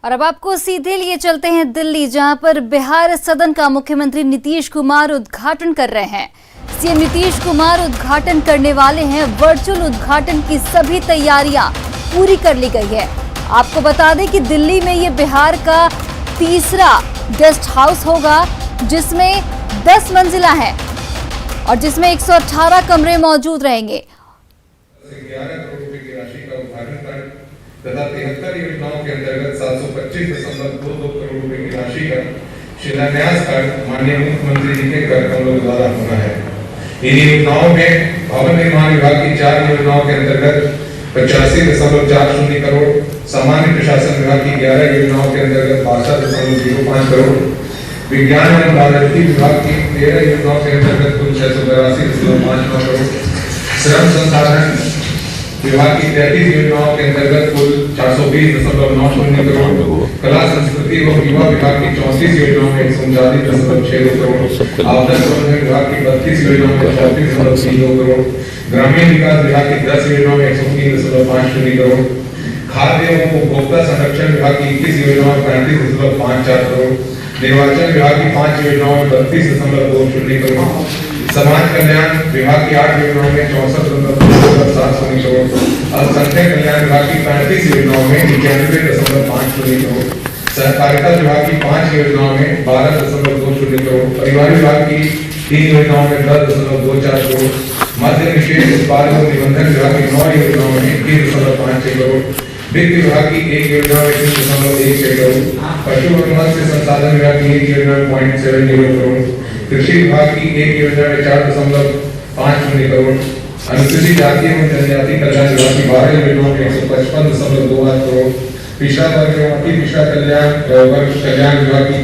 और अब आपको सीधे लिए चलते हैं दिल्ली, जहां पर बिहार सदन का मुख्यमंत्री नीतीश कुमार उद्घाटन कर रहे हैं। सीएम नीतीश कुमार उद्घाटन करने वाले हैं। वर्चुअल उद्घाटन की सभी तैयारियां पूरी कर ली गई है। आपको बता दें कि दिल्ली में ये बिहार का तीसरा गेस्ट हाउस होगा, जिसमें 10 मंजिला है और जिसमें 118 कमरे मौजूद रहेंगे। 11 करोड़ रुपए की राशि का उद्घाटन कर तथा 73 योजनाओं के अंतर्गत 725.22 करोड़ रुपए की राशि का शिलान्यास कर माननीय मुख्यमंत्री जी के कर कमलों द्वारा होना है। इन योजनाओं में भवन निर्माण विभाग की 4 योजनाओं के अंतर्गत 85.40 करोड़, सामान्य प्रशासन विभाग की 11 योजनाओं के अंतर्गत 62.05 करोड़, विज्ञान एवं प्रौद्योगिकी विभाग की 13 योजनाओं के अंतर्गत कुल 682.59 करोड़, श्रम संसाधन विभाग की 33 योजनाओं के अंतर्गत कुल 420.90 करोड़, कला संस्कृति एवं युवा विभाग की 34 योजनाओं में 139.62 करोड़, आपदा प्रबंधन विभाग की 32 योजनाओं में 34.32 करोड़, ग्रामीण विकास विभाग की 10 योजनाओं में 103.50 करोड़, खाद्य एवं उपभोक्ता संरक्षण विभाग की 21 योजनाओं में 35.54 करोड़, निर्वाचन विभाग की 5 योजनाओं में 32.20 करोड़, समाज कल्याण विभाग की 8 योजनाओं में 64.7 करोड़, अल्पसंख्यक कल्याण विभाग की 35 योजनाओं में 91.50 करोड़, सहकारिता विभाग की 5 योजनाओं में 12.20 करोड़, परिवार विभाग की 3 योजनाओं में 10.24 करोड़, मद्य निषेध उत्पाद एवं निबंधन विभाग की 9 योजनाओं में 21.56 करोड़, वित्त विभाग की 1 योजना में 3.16 करोड़, पशु एवं मत्स्य संसाधन विभाग की 1 योजना में 0.70 करोड़, कृषि विभाग की 1 योजना में 4.50 करोड़, अनुसूचित जाति एवं जनजाति कल्याण विभाग की 12 योजनाओं में 155.28 करोड़, पिछड़ा वर्ग एवं अति पिछड़ा कल्याण विभाग की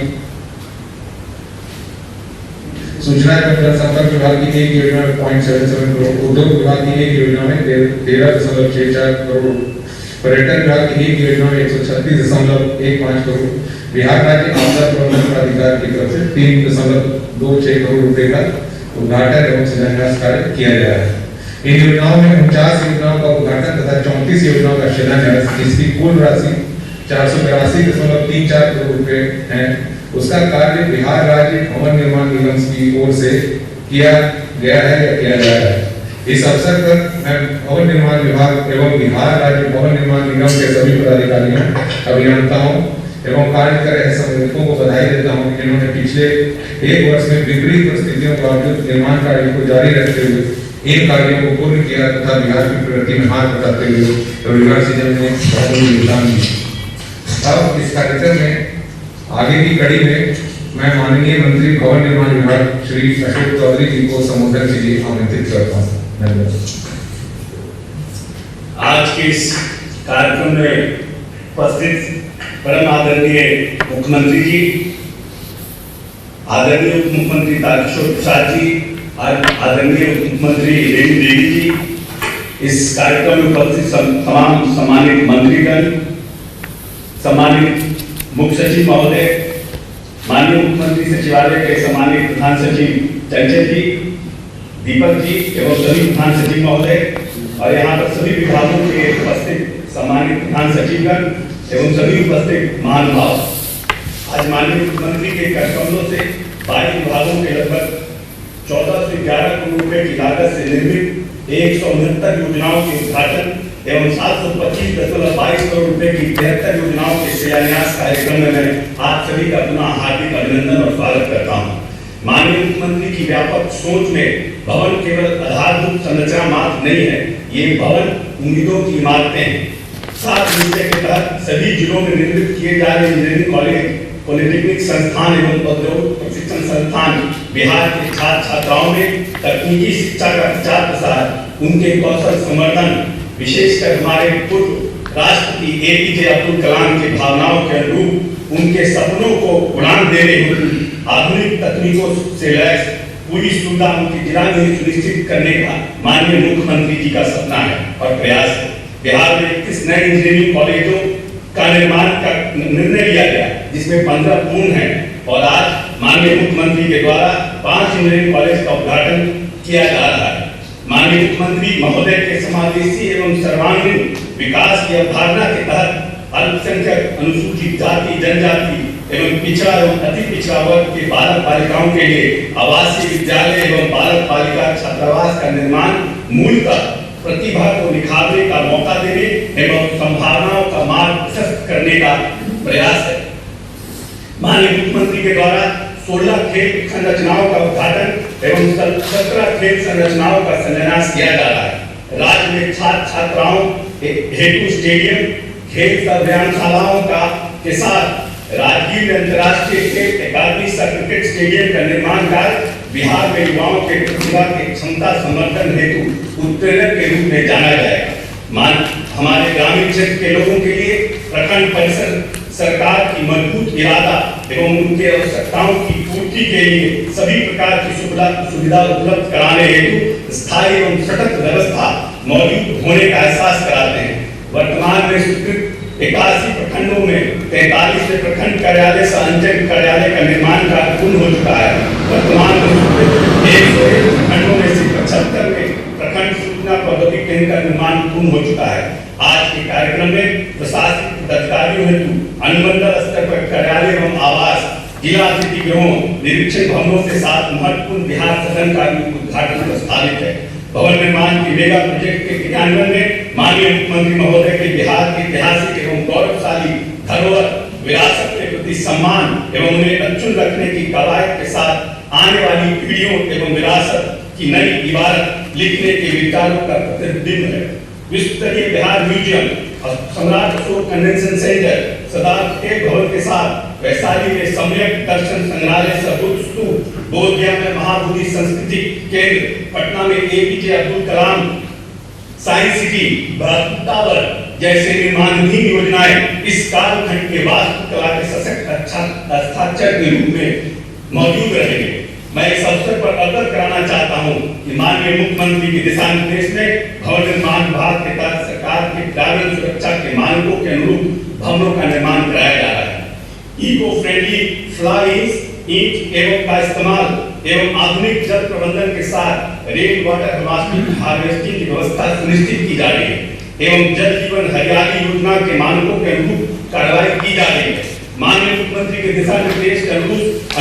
सूचना एवं जनसंपर्क विभाग की 1 योजना में 0.77 करोड़, उद्योग विभाग की 1 योजना में 13.64 करोड़, पर्यटन विभाग की 1 योजना में 136.15 करोड़, बिहार राज्य आपदा प्रबंधन प्राधिकार की तरफ से 3.26 करोड़ रुपए का उद्घाटन एवं शिलान्यास कार्य किया जा रहा है। इन योजनाओं में 49 योजनाओं का उद्घाटन तथा 34 योजनाओं का शिलान्यास, जिसकी कुल राशि 482.34 करोड़ रुपए है, उसका कार्य बिहार राज्य भवन निर्माण निगम की ओर से किया गया है या किया जा रहा है। इस अवसर पर मैं भवन निर्माण विभाग एवं बिहार राज्य भवन निर्माण निगम के सभी पदाधिकारियों, अभियंताओं एवं कार्य कर रहे संबंधितों को बधाई देता हूं, जिन्होंने पिछले 1 वर्ष में विपरीत परिस्थितियों के बावजूद निर्माण कार्य को जारी रखते हुए इन कार्यों को पूर्ण किया तथा बिहार की प्रगति में हाथ बटाते हुए रोजगार सृजन में बहुत योगदान दिया। अब इस कार्यक्रम में आगे की कड़ी में मैं माननीय मंत्री भवन निर्माण विभाग श्री अशोक चौधरी जी को संबोधन के लिए आमंत्रित करता हूँ। आज के इस कार्यक्रम में उपस्थित परम आदरणीय मुख्यमंत्री जी, आदरणीय उप मुख्यमंत्री तारकिशोर प्रसाद जी, आदरणीय उप मुख्यमंत्री रेणु देवी जी, इस कार्यक्रम में उपस्थित तमाम सम्मानित मंत्रीगण, सम्मानित मुख्य सचिव महोदय, माननीय मुख्यमंत्री सचिवालय के सम्मानित प्रधान सचिव चंचल जी, दीपक जी एवं सभी प्रधान सचिव महोदय और यहाँ पर सभी विभागों के उपस्थित सम्मानित प्रधान सचिवगण एवं सभी उपस्थित महानुभाव, आज माननीय मुख्यमंत्री के कर कमलों से 22 विभागों के लगभग 14 से 11 करोड़ रुपए की लागत से निर्मित 169 योजनाओं के उद्घाटन एवं 725.22 करोड़ रुपए की 73 योजनाओं के शिलान्यास कार्यक्रम में मैं आप सभी का पुनः हार्दिक अभिनंदन और स्वागत करता हूँ। माननीय मुख्यमंत्री की व्यापक सोच में भवन केवल आधारभूत संरचना मात्र नहीं है, ये भवन उम्मीदों की इमारतें हैं। 7 विषय के तहत सभी जिलों में निर्मित किए जा रहे इंजीनियरिंग कॉलेज, पॉलिटेक्निक संस्थान एवं औद्योगिक प्रशिक्षण संस्थान बिहार के छात्र छात्राओं में तकनीकी शिक्षा का प्रचार प्रसार, उनके कौशल संवर्धन, विशेषकर हमारे पूर्व राष्ट्रपति APJ अब्दुल कलाम की भावनाओं के अनुरूप उनके सपनों को उड़ान देने हेतु आधुनिक तकनीकों से लैस पूरी सुविधा उनकी जिला में सुनिश्चित करने का माननीय मुख्यमंत्री जी का सपना है और प्रयास है। बिहार में 21 नए इंजीनियरिंग कॉलेजों का निर्माण का निर्णय लिया गया, जिसमें 15 पूर्ण है और आज माननीय मुख्यमंत्री के द्वारा 5 इंजीनियरिंग कॉलेज का उद्घाटन किया जा रहा है। माननीय मुख्यमंत्री महोदय के समावेशी एवं सर्वांगीण विकास की अवधारणा के तहत अल्पसंख्यक, अनुसूचित जाति, जनजाति एवं पिछड़ा एवं अति पिछड़ा वर्ग के बालक बालिकाओं के लिए आवासीय विद्यालय एवं बालक बालिका छात्रावास का निर्माण मूलतः प्रतिभा को निखारने का मौका देने एवं संभावनाओं का मार्ग प्रशस्त करने का प्रयास है। माननीय मुख्यमंत्री के द्वारा 16 खेल संरचनाओं का उद्घाटन एवं 17 खेल संरचनाओं का शिलान्यास किया जा रहा है। राज्य में छात्र छात्राओं हेतु स्टेडियम, खेल अभियानशालाओं का के साथ राजगीर में अंतर्राष्ट्रीय खेल अकादमी सह क्रिकेट स्टेडियम का निर्माण कार्य बिहार में युवाओं के प्रतिभा के क्षमता संवर्धन हेतु उत्प्रेरक के रूप में जाना जाएगा। हमारे ग्रामीण क्षेत्र के लोगों के लिए प्रखंड परिसर सरकार की मजबूत इरादा एवं उनके आवश्यकताओं की पूर्ति के लिए सभी प्रकार की सुविधा उपलब्ध कराने हेतु स्थायी एवं सशक्त व्यवस्था मौजूद होने का एहसास कराते हैं। वर्तमान में स्वीकृत 81 प्रखंडों में 43 प्रखंड कार्यालय से अंचल कार्यालय का निर्माण कार्य पूर्ण हो चुका है। वर्तमान में 101 प्रखंडों में से 75 में प्रखंड सूचना प्रौद्योगिकी केंद्र का निर्माण पूर्ण हो चुका है। आज के कार्यक्रम में प्रशासनिक अधिकारियों हेतु अनुमंडल स्तर पर कार्यालय एवं आवास, जिला अतिथि गृहों, निरीक्षण भवनों के साथ महत्वपूर्ण बिहार सदन का भी उद्घाटन प्रस्तावित है। भवन निर्माण की मेगा प्रोजेक्ट के क्रियान्वयन में माननीय मुख्यमंत्री महोदय के बिहार के ऐतिहासिक एवं गौरवशाली धरोहर विरासत के प्रति सम्मान एवं उन्हें अक्षुण्ण रखने की कवायद के साथ आने वाली पीढ़ियों एवं विरासत की नई इबारत लिखने के विचारों का प्रतिबिंब है। विश्व स्तरीय बिहार म्यूजियम, सम्राट अशोक कन्वेंशन सेंटर, सरदार पटेल भवन के साथ वैशाली में सम्यक दर्शन संग्रहालय, सबूत स्तूप, बोधगया में महाबोधि संस्कृति केंद्र, पटना में APJ Abdul Kalam science city, Bharat tower जैसे निर्माणाधीन योजनाएं इस कालखंड के वास्तुकला के सशक्त हस्ताक्षर के रूप में मौजूद रहेंगे। मैं इस अवसर पर अवगत कराना चाहता हूं कि माननीय मुख्यमंत्री के दिशा निर्देश में भवन निर्माण विभाग के तहत सरकार के पर्यावरण सुरक्षा के मानकों के अनुरूप भवनों का निर्माण कराया जा रहा है। इको फ्रेंडली फ्लाइंग ईंट एवं का इस्तेमाल एवं आधुनिक जल प्रबंधन के साथ रेन वाटर हार्वेस्टिंग की व्यवस्था सुनिश्चित की जा रही है एवं जल जीवन हरियाली योजना के मानकों के अनुरूप कार्रवाई की जा रही है। माननीय मुख्यमंत्री के दिशा निर्देश के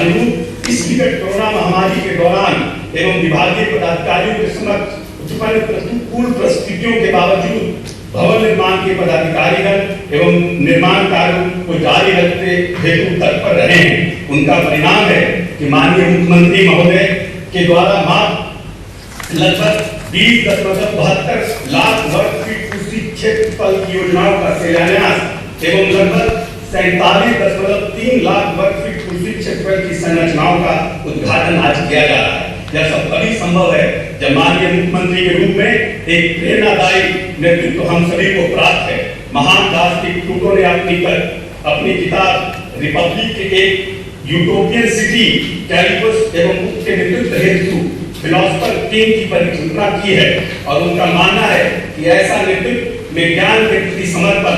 अनुरूप इस विकट कोरोना महामारी के दौरान एवं विभागीय पदाधिकारियों के समक्ष उत्पन्न प्रतिकूल परिस्थितियों के बावजूद भवन निर्माण के पदाधिकारीगण एवं निर्माण कार्यों को जारी रखते हेतु तत्पर रहे हैं। उनका परिणाम है कि माननीय मुख्यमंत्री महोदय के द्वारा लगभग 20.72 लाख वर्ग फीट कृषि क्षेत्रफल की योजनाओं का शिलान्यास एवं लगभग 47.3 लाख वर्ग फीट कृषि क्षेत्रफल की संरचनाओं का उद्घाटन आज किया जा रहा है। यह सब तभी संभव है जब माननीय मुख्यमंत्री के रूप में एक प्रेरणादायी नेतृत्व हम सभी को प्राप्त है। महान दार्शनिक प्लूटो ने अपनी किताब रिपब्लिक के एक यूटोपियन सिटी कैलिपस एवं उसके नेतृत्व हेतु फिलोसफर किंग की परिकल्पना की है और उनका मानना है कि ऐसा नेतृत्व में ज्ञान के प्रति समर्पण,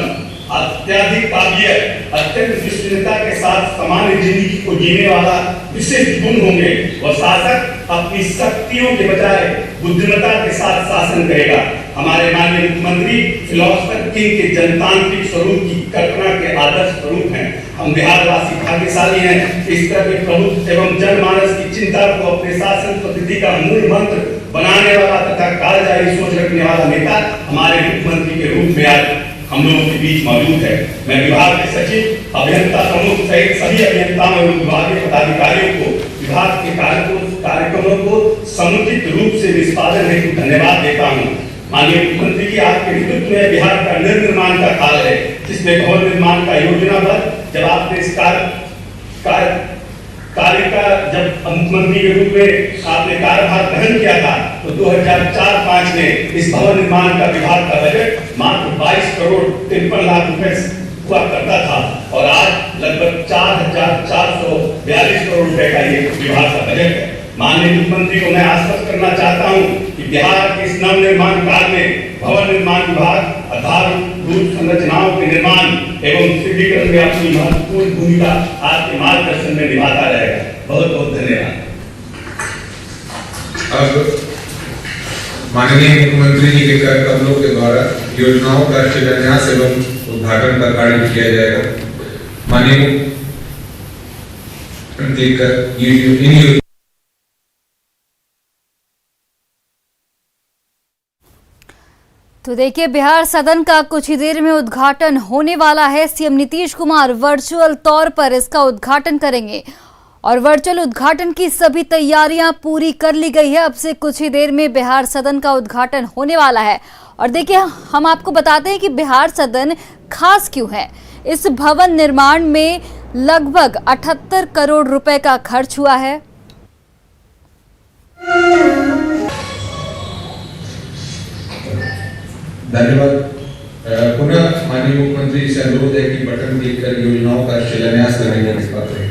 अत्यधिक काबिलियत, अत्यंत विश्वसनीयता के साथ सामान्य जिंदगी को जीने वाला विशेष गुण होंगे। वह शासक अपनी शक्तियों के बजाय बुद्धिमत्ता के साथ शासन करेगा। हमारे माननीय मुख्यमंत्री फिलोसफर किंग के जनतांत्रिक स्वरूप की कल्पना के आदर्श स्वरूप हैं। हम बिहारवासी भाग्यशाली हैं। इस तरह के प्रमुख एवं जनमानस की चिंता को अपने शासन पद्धति का मूल मंत्र बनाने वाला तथा कालजयी सोच रखने वाला नेता हमारे मुख्यमंत्री के रूप में आज हम लोगों के बीच मौजूद है। मैं विभाग के सचिव, अभियंता प्रमुख सहित सभी अभियंताओं एवं विभागीय पदाधिकारियों को विभाग के कार्यक्रमों को समुचित रूप से निष्पादन हेतु धन्यवाद देता हूँ। माननीय मुख्यमंत्री जी, आपके नेतृत्व में बिहार का निर्माण का काल है, जिसमें भवन निर्माण का योजनाबद्ध जब आपने इस कार्य का जब मुख्यमंत्री के रूप में आपने कार्यभार ग्रहण किया था तो 2004-05 में इस भवन निर्माण का विभाग का बजट मात्र 22 करोड़ 53 लाख रुपए हुआ करता था और आज लगभग 4,442 करोड़ रुपए का ये विभाग का बजट है। माननीय मुख्यमंत्री को मैं आश्वस्त करना चाहता हूं कि बिहार के इस नव निर्माण काल में भवन निर्माण विभाग आधारभूत संरचनाओं के निर्माण एवं सुदृढ़ीकरण में अपनी महत्वपूर्ण भूमिका आपके मार्गदर्शन में निभाता रहेगा। बहुत बहुत धन्यवाद। अब माननीय मुख्यमंत्री जी के कर कमलों के द्वारा योजनाओं का शिलान्यास एवं उद्घाटन का कार्य किया जाएगा। माननीय मुख्यमंत्री का इन तो देखिए, बिहार सदन का कुछ ही देर में उद्घाटन होने वाला है। सीएम नीतीश कुमार वर्चुअल तौर पर इसका उद्घाटन करेंगे और वर्चुअल उद्घाटन की सभी तैयारियां पूरी कर ली गई है। अब से कुछ ही देर में बिहार सदन का उद्घाटन होने वाला है। और देखिए, हम आपको बताते हैं कि बिहार सदन खास क्यों है। इस भवन निर्माण में लगभग 78 करोड़ रुपए का खर्च हुआ है। धन्यवाद। पुनः माननीय मुख्यमंत्री से अनुरोध है कि बटन देखकर योजनाओं का शिलान्यास करने का निष्पादन करें।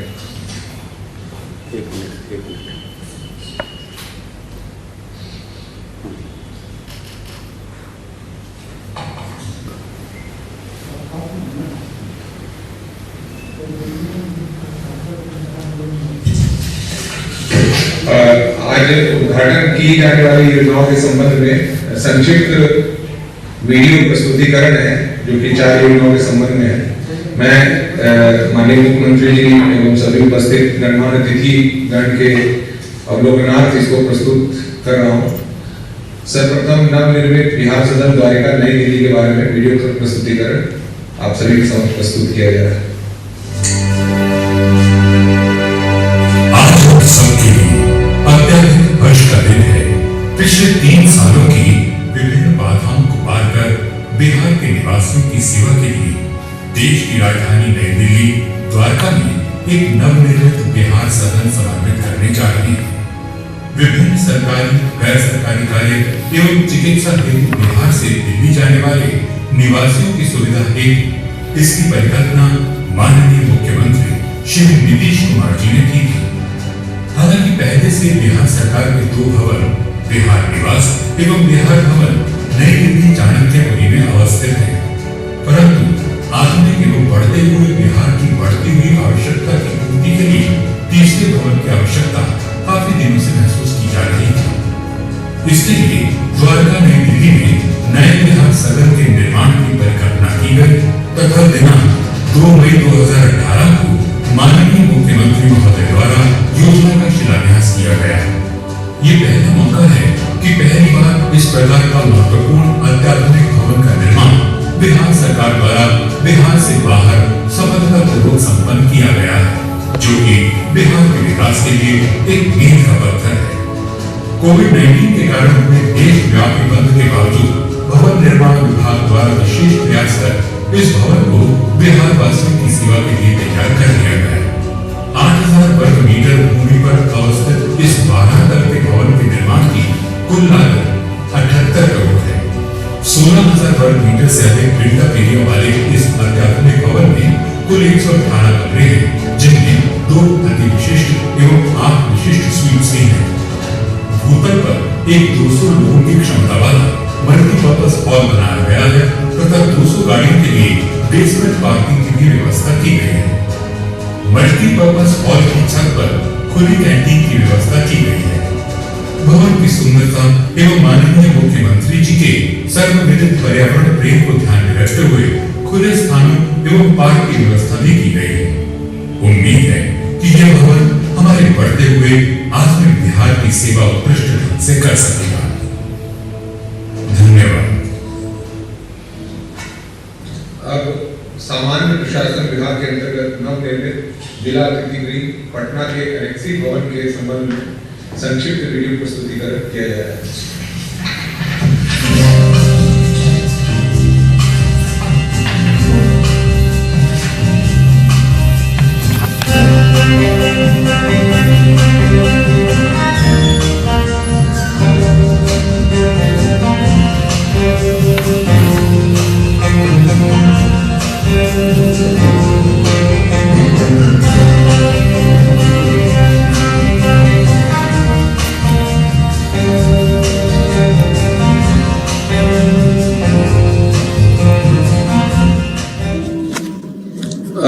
आज उद्घाटन की जाने वाली योजनाओं के संबंध में संक्षिप्त वीडियो प्रस्तुतिकरण है, जो कि 4 योजनाओं के संबंध में है। मैं माननीय मुख्यमंत्री जी एवं सभी उपस्थित गणमान्य अतिथि गण के अवलोकनार्थ इसको प्रस्तुत कर रहा हूँ। सर्वप्रथम नवनिर्मित बिहार सदन द्वारिका नई दिल्ली के बारे में वीडियो प्रस्तुतिकरण आप सभी के सामने प्रस्तुत किया जा रहा है। अत्यधिक हर्ष का दिन है। पिछले 3 सालों की विभिन्न बाधाओं को पार कर बिहार के निवासियों की सेवा के लिए देश की राजधानी नई दिल्ली द्वारका में एक नवनिर्मित बिहार सदन समर्पित करने जा रहे हैं। विभिन्न सरकारी, गैर सरकारी कार्य एवं चिकित्सा हेतु बिहार से दिल्ली जाने वाले निवासियों की सुविधा हेतु इसकी परिकल्पना माननीय मुख्यमंत्री श्री नीतीश कुमार जी ने की थी। हालांकि पहले से बिहार सरकार के 2 भवन, बिहार निवास एवं बिहार भवन नई दिल्ली चाणक्यपुरी में अवस्थित है, परंतु आधुनिक एवं बढ़ते हुए बिहार की बढ़ती हुई आवश्यकता की पूर्ति के लिए तीसरे भवन की आवश्यकता काफी दिनों से महसूस की जा रही थी। इसके लिए द्वारका नई दिल्ली में नए बिहार सदन के निर्माण की परिकल्पना की गई तथा दिनांक 2 मई 2018 को माननीय मुख्यमंत्री महोदय द्वारा योजना का शिलान्यास किया गया। ये पहला मौका है कि पहली बार इस प्रकार का महत्वपूर्ण अत्याधुनिक भवन का निर्माण बिहार सरकार द्वारा बिहार से बाहर सफलतापूर्वक संपन्न किया गया है, जो कि बिहार के विकास के लिए एक मील का पत्थर है। कोविड-19 के कारण हुए देशव्यापी बंद के बावजूद भवन निर्माण विभाग द्वारा विशेष प्रयास कर इस भवन को बिहार वासियों की सेवा के लिए तैयार कर लिया गया है। 8000 वर्ग मीटर भूमि पर अवस्थित इस 12 तल के भवन के निर्माण की कुल लागत 78 करोड़ है। 16000 वर्ग मीटर से अधिक प्रिंटअप एरिया वाले इस अत्याधुनिक भवन में कुल 118 कमरे हैं, जिनमें 2 अति विशिष्ट एवं 8 विशिष्ट स्वीट्स भी हैं। भूतल पर एक 200 लोगों की क्षमता वाला मल्टीपर्पज हॉल बनाया गया है तथा 200 गाड़ियों के लिए बेसमेंट पार्किंग की भी व्यवस्था की गई है। मल्टीपर्पज हॉल की छत पर खुली कैंटीन की व्यवस्था की गई है। भवन की सुंदरता एवं माननीय मुख्यमंत्री जी के सर्वविदित पर्यावरण प्रेम को ध्यान में रखते हुए खुले स्थानों एवं पार्क की व्यवस्था भी की गई है। उम्मीद है कि यह भवन हमारे बढ़ते हुए आधुनिक बिहार की सेवा उत्कृष्ट ढंग से कर सकेगा। धन्यवाद। अब सामान्य प्रशासन विभाग के अंतर्गत नवनिर्मित जिला अतिथि गृह पटना के एनेक्सी भवन के संबंध में संक्षिप्त वीडियो प्रस्तुतिकरण किया जा रहा है।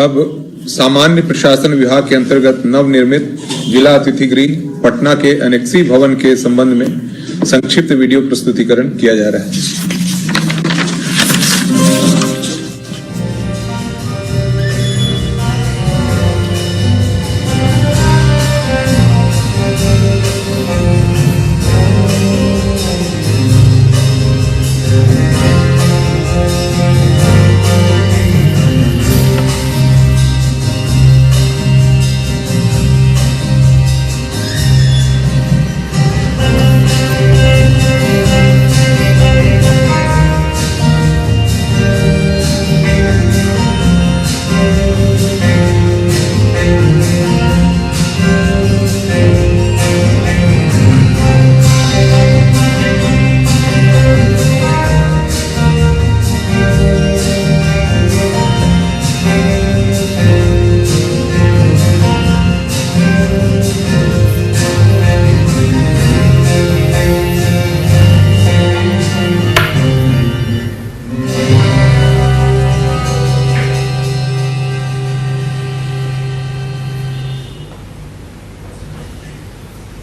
अब सामान्य प्रशासन विभाग के अंतर्गत नवनिर्मित जिला अतिथि गृह पटना के एनेक्सी भवन के संबंध में संक्षिप्त वीडियो प्रस्तुतिकरण किया जा रहा है।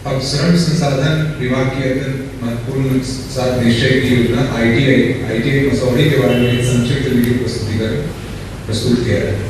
अब श्रम संसाधन विभाग की अत्यंत महत्वपूर्ण सात निश्चय की योजना ITI मसौदे के बारे में संक्षिप्त वीडियो प्रस्तुतिकरण प्रस्तुत किया है।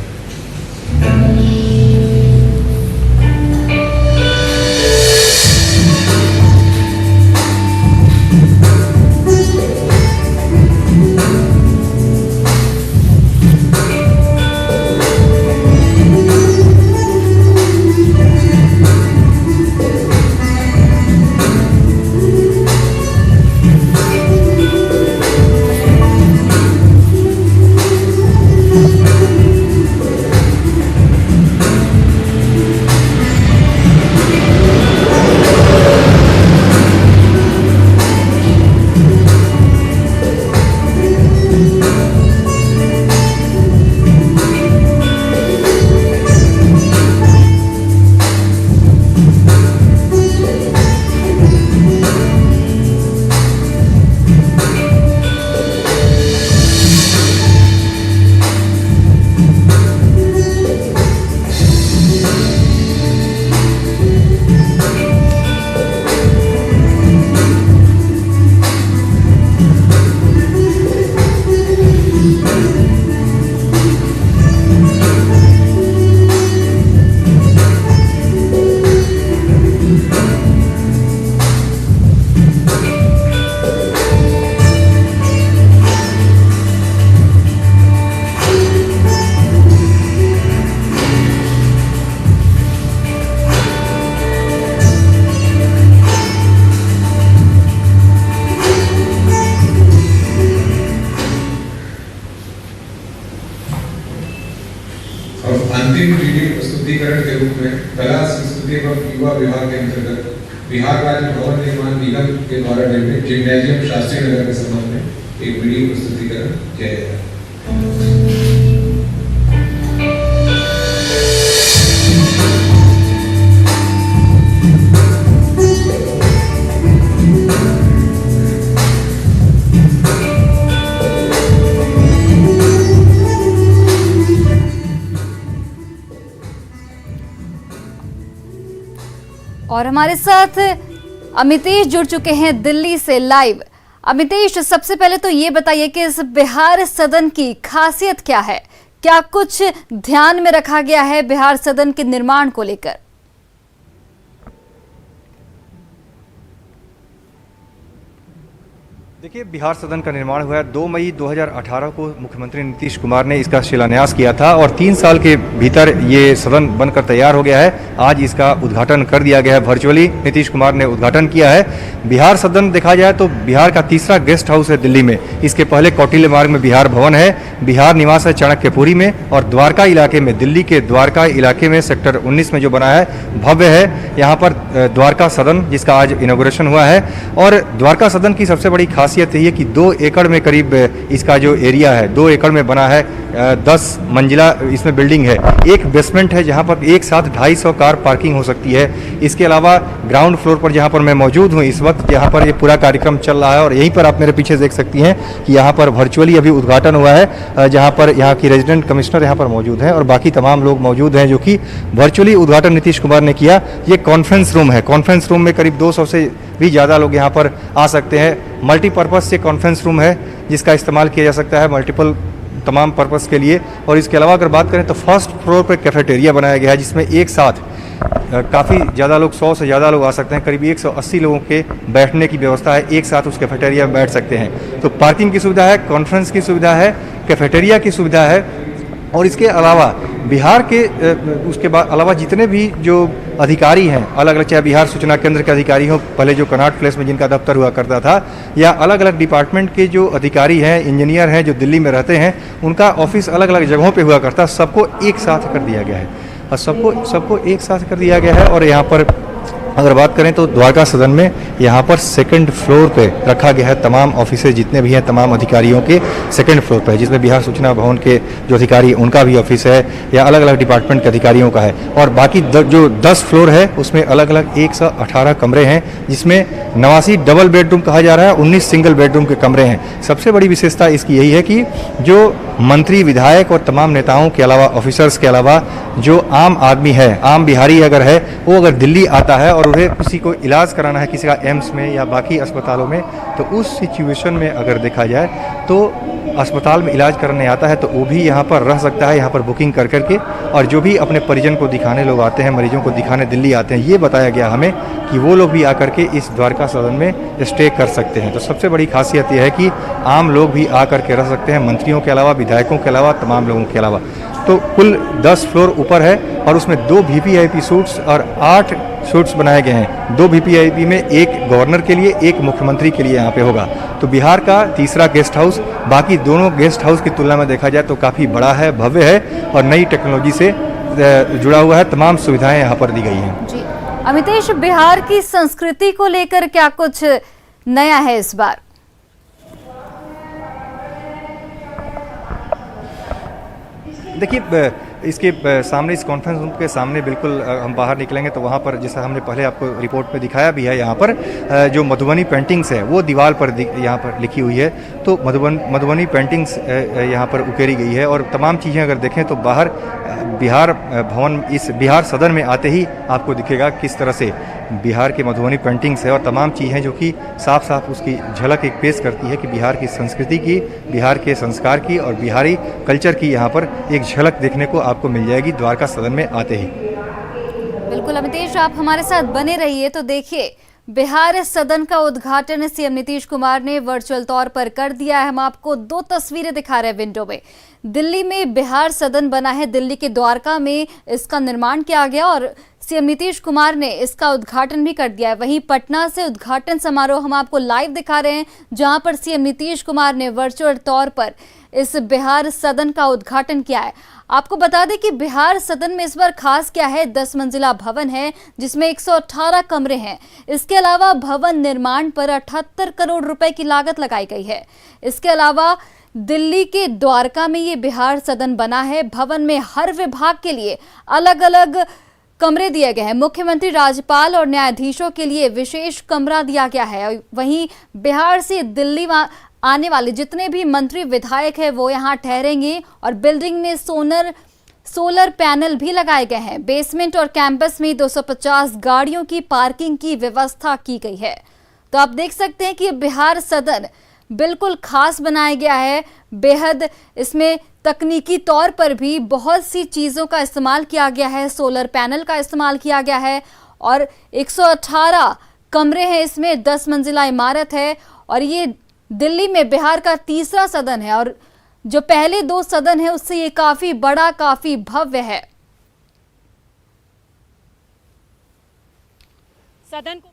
अंतिम वीडियो प्रस्तुतिकरण के रूप में कला संस्कृति एवं युवा विभाग के अंतर्गत बिहार राज्य भवन निर्माण निगम के द्वारा निर्मित जिम्नेजियम शास्त्री नगर के संबंध में एक वीडियो प्रस्तुतिकरण किया जाएगा। और हमारे साथ अमितेश जुड़ चुके हैं दिल्ली से लाइव। अमितेश, सबसे पहले तो ये बताइए कि इस बिहार सदन की खासियत क्या है? क्या कुछ ध्यान में रखा गया है बिहार सदन के निर्माण को लेकर? देखिए, बिहार सदन का निर्माण हुआ है 2 मई 2018 को मुख्यमंत्री नीतीश कुमार ने इसका शिलान्यास किया था और 3 साल के भीतर ये सदन बनकर तैयार हो गया है। आज इसका उद्घाटन कर दिया गया है, वर्चुअली नीतीश कुमार ने उद्घाटन किया है। बिहार सदन देखा जाए तो बिहार का तीसरा गेस्ट हाउस है दिल्ली में। इसके पहले कौटिल्य मार्ग में बिहार भवन है, बिहार निवास है चाणक्यपुरी में, और द्वारका इलाके में, दिल्ली के द्वारका इलाके में सेक्टर 19 में जो बना है भव्य है, यहाँ पर द्वारका सदन जिसका आज इनॉग्रेशन हुआ है। और द्वारका सदन की सबसे बड़ी खासियत यही है कि 2 एकड़ में करीब इसका जो एरिया है, 2 एकड़ में बना है। 10 मंजिला इसमें बिल्डिंग है, एक बेसमेंट है जहां पर एक साथ 250 कार पार्किंग हो सकती है। इसके अलावा ग्राउंड फ्लोर पर जहां पर मैं मौजूद हूं इस वक्त, जहां पर ये पूरा कार्यक्रम चल रहा है, और यहीं पर आप मेरे पीछे देख सकती हैं कि यहाँ पर वर्चुअली अभी उद्घाटन हुआ है, जहाँ पर यहाँ की रेजिडेंट कमिश्नर यहाँ पर मौजूद हैं और बाकी तमाम लोग मौजूद हैं जो कि वर्चुअली उद्घाटन नीतीश कुमार ने किया। ये कॉन्फ्रेंस रूम है, कॉन्फ्रेंस रूम में करीब 200 से भी ज़्यादा लोग यहाँ पर आ सकते हैं। मल्टीपर्पज़ से कॉन्फ्रेंस रूम है जिसका इस्तेमाल किया जा सकता है मल्टीपल तमाम पर्पस के लिए। और इसके अलावा अगर बात करें तो फर्स्ट फ्लोर पर कैफेटेरिया बनाया गया है जिसमें एक साथ काफ़ी ज़्यादा लोग 100 से ज़्यादा लोग आ सकते हैं। करीब 180 लोगों के बैठने की व्यवस्था है, एक साथ उस कैफेटेरिया में बैठ सकते हैं। तो पार्किंग की सुविधा है, कॉन्फ्रेंस की सुविधा है, कैफेटेरिया की सुविधा है। और इसके अलावा बिहार के उसके बाद अलावा जितने भी जो अधिकारी हैं अलग अलग, चाहे बिहार सूचना केंद्र के अधिकारी हों, पहले जो कनॉट प्लेस में जिनका दफ्तर हुआ करता था, या अलग अलग डिपार्टमेंट के जो अधिकारी हैं, इंजीनियर हैं जो दिल्ली में रहते हैं, उनका ऑफिस अलग अलग जगहों पे हुआ करता, सबको एक साथ कर दिया गया है और सबको एक साथ कर दिया गया है। और यहाँ पर अगर बात करें तो द्वारका सदन में यहाँ पर सेकंड फ्लोर पे रखा गया है तमाम ऑफिसेज जितने भी हैं तमाम अधिकारियों के सेकंड फ्लोर पे है, जिसमें बिहार सूचना भवन के जो अधिकारी उनका भी ऑफिस है या अलग अलग डिपार्टमेंट के अधिकारियों का है। और बाकी जो 10 फ्लोर है उसमें अलग अलग 118 कमरे हैं, जिसमें 89 डबल बेडरूम कहा जा रहा है, 19 सिंगल बेडरूम के कमरे हैं। सबसे बड़ी विशेषता इसकी यही है कि जो मंत्री, विधायक और तमाम नेताओं के अलावा, ऑफिसर्स के अलावा जो आम आदमी है, आम बिहारी अगर है, वो अगर दिल्ली आता है और उन्हें किसी को इलाज कराना है किसी का एम्स में या बाकी अस्पतालों में, तो उस सिचुएशन में अगर देखा जाए तो अस्पताल में इलाज करने आता है तो वो भी यहाँ पर रह सकता है, यहाँ पर बुकिंग कर करके। और जो भी अपने परिजन को दिखाने लोग आते हैं, मरीजों को दिखाने दिल्ली आते हैं, ये बताया गया हमें कि वो लोग भी आकर के इस द्वारका सदन में स्टे कर सकते हैं। तो सबसे बड़ी खासियत यह है कि आम लोग भी आकर के रह सकते हैं, मंत्रियों के अलावा, विधायकों के अलावा, तमाम लोगों के अलावा। तो कुल 10 फ्लोर ऊपर है और उसमें 2 VVIP सूट्स और 8 सूट्स बनाए गए हैं। 2 VVIP में एक गवर्नर के लिए, एक मुख्यमंत्री के लिए यहाँ पे होगा। तो बिहार का तीसरा गेस्ट हाउस बाकी दोनों गेस्ट हाउस की तुलना में देखा जाए तो काफ़ी बड़ा है, भव्य है और नई टेक्नोलॉजी से जुड़ा हुआ है। तमाम सुविधाएं यहाँ पर दी गई हैं। जी अमितेश, बिहार की संस्कृति को लेकर क्या कुछ नया है इस बार? देखिए, इसके सामने, इस कॉन्फ्रेंस रूम के सामने बिल्कुल हम बाहर निकलेंगे तो वहाँ पर जैसा हमने पहले आपको रिपोर्ट में दिखाया भी है, यहाँ पर जो मधुबनी पेंटिंग्स है वो दीवार पर यहाँ पर लिखी हुई है। तो मधुबनी पेंटिंग्स यहाँ पर उकेरी गई है। और तमाम चीज़ें अगर देखें तो बाहर बिहार भवन, इस बिहार सदन में आते ही आपको दिखेगा किस तरह से बिहार के मधुबनी पेंटिंग्स है और तमाम चीज़ें जो कि साफ साफ उसकी झलक एक पेश करती है कि बिहार की संस्कृति की, बिहार के संस्कार की और बिहारी कल्चर की यहाँ पर एक झलक देखने को आपको मिल जाएगी द्वारका सदन में आते ही। बिल्कुल अमितेश, आप हमारे साथ बने रहिए। तो देखिए, बिहार सदन का उद्घाटन सीएम नीतीश कुमार ने वर्चुअल तौर पर कर दिया है। हम आपको 2 तस्वीरें दिखा रहे हैं विंडो में। दिल्ली में बिहार सदन बना है, दिल्ली के द्वारका में इसका निर्माण किया गया और सीएम नीतीश कुमार ने इसका उद्घाटन भी कर दिया है। वहीं पटना से उद्घाटन समारोह हम आपको लाइव दिखा रहे हैं, जहां पर सीएम नीतीश कुमार ने वर्चुअल तौर पर इस बिहार सदन का उद्घाटन किया है। आपको बता दें कि बिहार सदन में इस बार खास क्या है, 10 मंजिला भवन है जिसमें 118 कमरे हैं। इसके अलावा भवन निर्माण पर 78 करोड़ रुपए की लागत लगाई गई है। इसके अलावा दिल्ली के द्वारका में ये बिहार सदन बना है। भवन में हर विभाग के लिए अलग अलग कमरे दिए गए हैं। मुख्यमंत्री, राज्यपाल और न्यायाधीशों के लिए विशेष कमरा दिया गया है। वहीं बिहार से दिल्ली आने वाले जितने भी मंत्री, विधायक है वो यहाँ ठहरेंगे और बिल्डिंग में सोलर पैनल भी लगाए गए हैं। बेसमेंट और कैंपस में 250 गाड़ियों की पार्किंग की व्यवस्था की गई है। तो आप देख सकते हैं कि बिहार सदन बिल्कुल खास बनाया गया है। बेहद इसमें तकनीकी तौर पर भी बहुत सी चीज़ों का इस्तेमाल किया गया है। सोलर पैनल का इस्तेमाल किया गया है और 118 कमरे हैं इसमें, 10 मंजिला इमारत है और ये दिल्ली में बिहार का तीसरा सदन है और जो पहले 2 सदन है उससे ये काफी बड़ा, काफी भव्य है। सदन को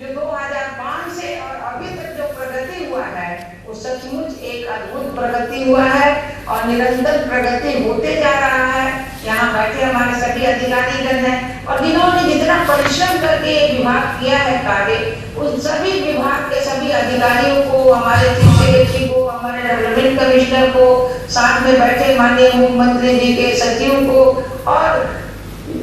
जो 2005 से और अभी तक जो प्रगति हुआ है वो सचमुच एक अद्भुत प्रगति हुआ है और निरंतर प्रगति होते जा रहा है। यहाँ बैठे हमारे सभी अधिकारीगण हैं और जिन्होंने जितना परिश्रम करके ये विभाग किया है कार्य, उन सभी विभाग के सभी अधिकारियों को, हमारे चीफ सेक्रेटरी को, हमारे डेवलपमेंट कमिश्नर को, साथ में बैठे माननीय मुख्यमंत्री जी के सचिव को और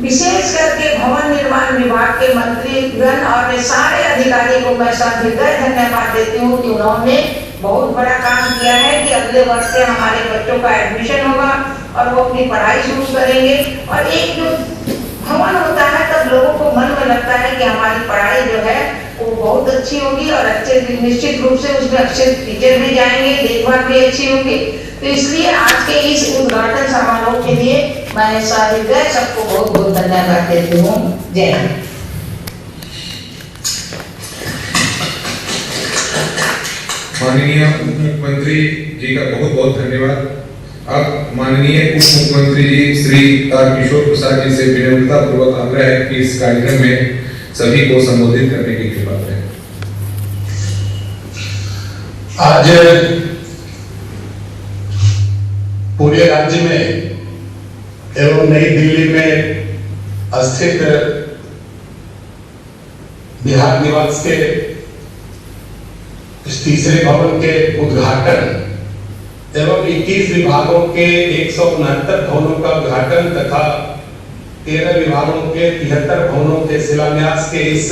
विशेष करके भवन निर्माण विभाग के मंत्रीगण और सारे अधिकारियों को मैं हृदय धन्यवाद देती हूँ कि उन्होंने बहुत बड़ा काम किया है कि अगले वर्ष से हमारे बच्चों का एडमिशन होगा और वो अपनी पढ़ाई शुरू करेंगे। और एक जो भवन होता है तब लोगों को मन में लगता है कि हमारी पढ़ाई जो है वो बहुत अच्छी होगी और अच्छे निश्चित रूप से उसमें अच्छे टीचर भी जाएंगे, देखभाल भी अच्छी होगी। तो इसलिए आज के इस उद्घाटन समारोह के लिए मैं सहृदय सबको बहुत बहुत धन्यवाद देती हूँ। जय हिंद। माननीय उप मुख्यमंत्री जी का बहुत बहुत धन्यवाद। अब माननीय उप मुख्यमंत्री जी श्री तारकिशोर प्रसाद जी से विनम्रता पूर्वक आग्रह है कि इस कार्यक्रम में सभी को संबोधित करने की कृपा करें। आज पूरे राज्य में एवं नई दिल्ली में स्थित बिहार निवास के इस तीसरे भवन के उद्घाटन एवं 21 विभागों के 169 भवनों का उद्घाटन तथा 13 विभागों के 73 भवनों के शिलान्यास के इस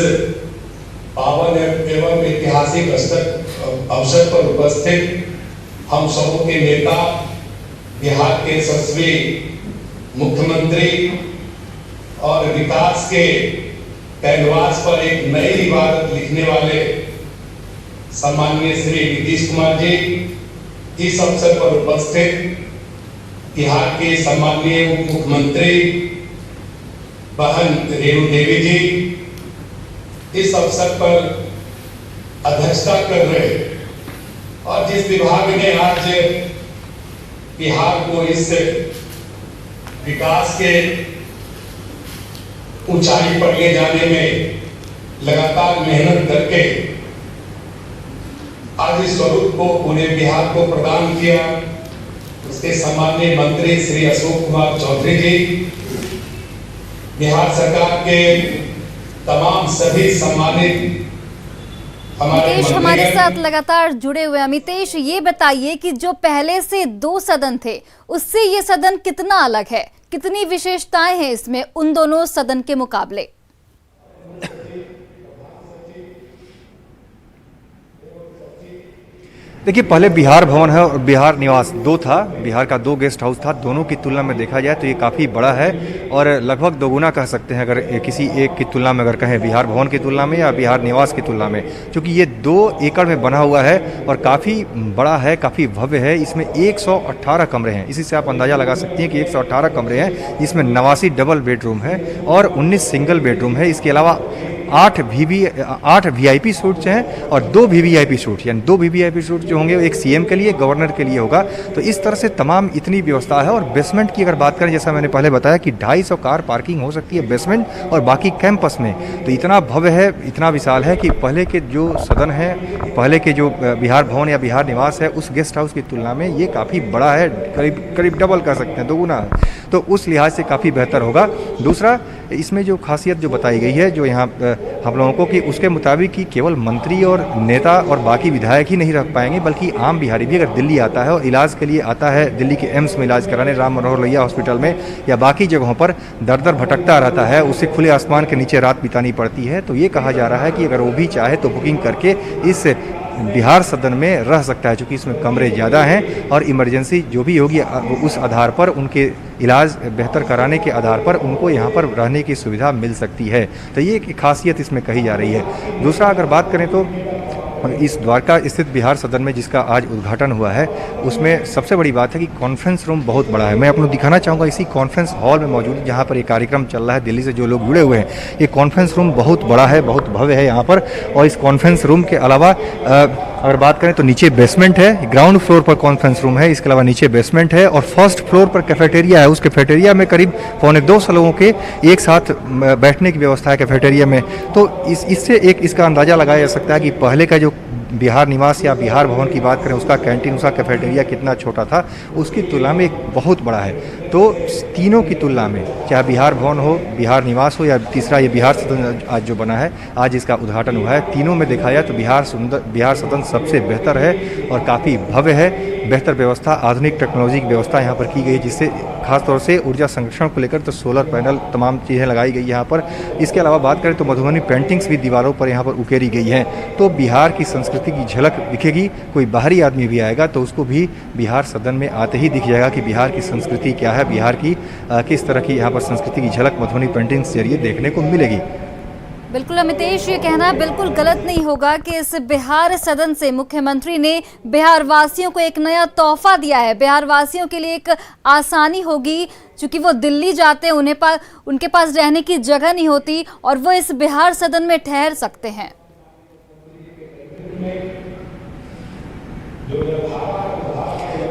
पावन एवं ऐतिहासिक अवसर पर उपस्थित हम सबों के नेता, बिहार के यशस्वी मुख्यमंत्री और विकास के कैनवास पर एक नई इबारत लिखने वाले सम्माननीय श्री नीतीश कुमार जी, इस अवसर पर उपस्थित बिहार के सम्माननीय उप मुख्यमंत्री बहन रेणु देवी जी, इस अवसर पर अध्यक्षता कर रहे और जिस विभाग ने आज बिहार को इस विकास के ऊंचाई पर ले जाने में लगातार मेहनत करके आज इस स्वरूप को पूरे बिहार को प्रदान किया, उसके सम्माननीय मंत्री श्री अशोक कुमार चौधरी जी, बिहार सरकार के तमाम सभी सम्मानित अमितेश हमारे साथ लगातार जुड़े हुए। अमितेश, ये बताइए कि जो पहले से 2 सदन थे उससे ये सदन कितना अलग है, कितनी विशेषताएं हैं इसमें उन दोनों सदन के मुकाबले? देखिए, पहले बिहार भवन है और बिहार निवास 2 था, बिहार का 2 गेस्ट हाउस था। दोनों की तुलना में देखा जाए तो ये काफ़ी बड़ा है और लगभग दोगुना कह सकते हैं अगर किसी एक की तुलना में अगर कहें, बिहार भवन की तुलना में या बिहार निवास की तुलना में, क्योंकि ये 2 एकड़ में बना हुआ है और काफ़ी बड़ा है, काफ़ी भव्य है। इसमें 118 कमरे हैं, इसी से आप अंदाज़ा लगा सकती हैं कि 118 कमरे हैं। इसमें 89 डबल बेडरूम है और 19 सिंगल बेडरूम है। इसके अलावा 8 VIP सूट्स हैं और 2 VVIP सूट, यानी 2 VVIP सूट जो होंगे एक CM के लिए, गवर्नर के लिए होगा। तो इस तरह से तमाम इतनी व्यवस्था है। और बेसमेंट की अगर बात करें, जैसा मैंने पहले बताया कि 250 कार पार्किंग हो सकती है बेसमेंट और बाकी कैंपस में। तो इतना भव्य है, इतना विशाल है कि पहले के जो सदन है, पहले के जो बिहार भवन या बिहार निवास है उस गेस्ट हाउस की तुलना में ये काफ़ी बड़ा है, करीब डबल कर सकते हैं, दोगुना है। तो उस लिहाज से काफ़ी बेहतर होगा। दूसरा, इसमें जो खासियत जो बताई गई है जो यहाँ हम लोगों को, कि उसके मुताबिक कि केवल मंत्री और नेता और बाकी विधायक ही नहीं रख पाएंगे, बल्कि आम बिहारी भी अगर दिल्ली आता है और इलाज के लिए आता है, दिल्ली के एम्स में इलाज कराने, राम मनोहर लोहिया हॉस्पिटल में या बाकी जगहों पर दर दर भटकता रहता है, उसे खुले आसमान के नीचे रात बितानी पड़ती है। तो ये कहा जा रहा है कि अगर वो भी चाहे तो बुकिंग करके इस बिहार सदन में रह सकता है, क्योंकि इसमें कमरे ज़्यादा हैं और इमरजेंसी जो भी होगी उस आधार पर, उनके इलाज बेहतर कराने के आधार पर उनको यहाँ पर रहने की सुविधा मिल सकती है। तो ये एक खासियत इसमें कही जा रही है। दूसरा, अगर बात करें तो इस द्वारका स्थित बिहार सदन में जिसका आज उद्घाटन हुआ है, उसमें सबसे बड़ी बात है कि कॉन्फ्रेंस रूम बहुत बड़ा है। मैं आपको दिखाना चाहूँगा, इसी कॉन्फ्रेंस हॉल में मौजूद जहाँ पर ये कार्यक्रम चल रहा है, दिल्ली से जो लोग जुड़े हुए हैं, ये कॉन्फ्रेंस रूम बहुत बड़ा है, बहुत भव्य है यहाँ पर। और इस कॉन्फ्रेंस रूम के अलावा अगर बात करें तो नीचे बेसमेंट है, ग्राउंड फ्लोर पर कॉन्फ्रेंस रूम है, इसके अलावा नीचे बेसमेंट है और फर्स्ट फ्लोर पर कैफेटेरिया है। उस कैफेटेरिया में करीब 1.25 लोगों के एक साथ बैठने की व्यवस्था है कैफेटेरिया में। तो इससे एक इसका अंदाज़ा लगाया जा सकता है कि पहले का जो बिहार निवास या बिहार भवन की बात करें, उसका कैंटीन, उसका कैफेटेरिया कितना छोटा था, उसकी तुलना में एक बहुत बड़ा है। तो तीनों की तुलना में, चाहे बिहार भवन हो, बिहार निवास हो या तीसरा ये बिहार सदन आज जो बना है, आज इसका उद्घाटन हुआ है, तीनों में देखा जाए तो बिहार सदन सबसे बेहतर है और काफ़ी भव्य है। बेहतर व्यवस्था, आधुनिक टेक्नोलॉजी की व्यवस्था यहाँ पर की गई है, जिससे खासतौर से ऊर्जा संरक्षण को लेकर तो सोलर पैनल तमाम चीज़ें लगाई गई यहाँ पर। इसके अलावा बात करें तो मधुबनी पेंटिंग्स भी दीवारों पर यहाँ पर उकेरी गई हैं। तो बिहार की संस्कृति की झलक दिखेगी। कोई बाहरी आदमी भी आएगा तो उसको भी बिहार सदन में आते ही दिख जाएगा कि बिहार की संस्कृति क्या है, बिहार की किस तरह की यहाँ पर संस्कृति की झलक मधुबनी पेंटिंग्स के जरिए देखने को मिलेगी। बिल्कुल अमितेश, ये कहना बिल्कुल गलत नहीं होगा कि इस बिहार सदन से मुख्यमंत्री ने बिहार वासियों को एक नया तोहफा दिया है। बिहार वासियों के लिए एक आसानी होगी, क्योंकि वो दिल्ली जाते हैं, उनके पास रहने की जगह नहीं होती और वो इस बिहार सदन में ठहर सकते हैं।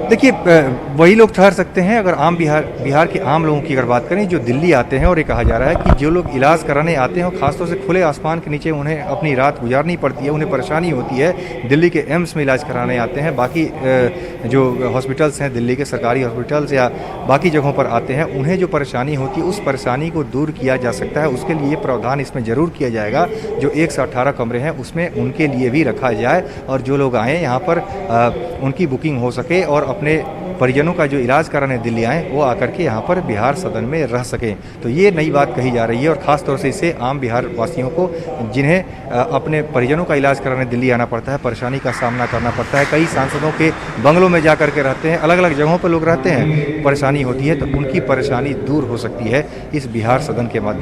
देखिए, वही लोग ठहर सकते हैं अगर बिहार के आम लोगों की अगर बात करें जो दिल्ली आते हैं। और ये कहा जा रहा है कि जो लोग इलाज कराने आते हैं, खासतौर से खुले आसमान के नीचे उन्हें अपनी रात गुजारनी पड़ती है, उन्हें परेशानी होती है। दिल्ली के एम्स में इलाज कराने आते हैं, बाकी जो हॉस्पिटल्स हैं दिल्ली के सरकारी हॉस्पिटल्स या बाकी जगहों पर आते हैं, उन्हें जो परेशानी होती है उस परेशानी को दूर किया जा सकता है। उसके लिए प्रावधान इसमें ज़रूर किया जाएगा। जो 1 से 18 कमरे हैं उसमें उनके लिए भी रखा जाए और जो लोग आएँ यहाँ पर उनकी बुकिंग हो सके और अपने परिजनों का जो इलाज कराने दिल्ली आए वो आकर के यहाँ पर बिहार सदन में रह सकें। तो ये नई बात कही जा रही है और ख़ास तौर से इससे आम बिहार वासियों को, जिन्हें अपने परिजनों का इलाज कराने दिल्ली आना पड़ता है, परेशानी का सामना करना पड़ता है। कई सांसदों के बंगलों में जा कर के रहते हैं, अलग अलग जगहों पर लोग रहते हैं, परेशानी होती है, तो उनकी परेशानी दूर हो सकती है इस बिहार सदन के माध्यम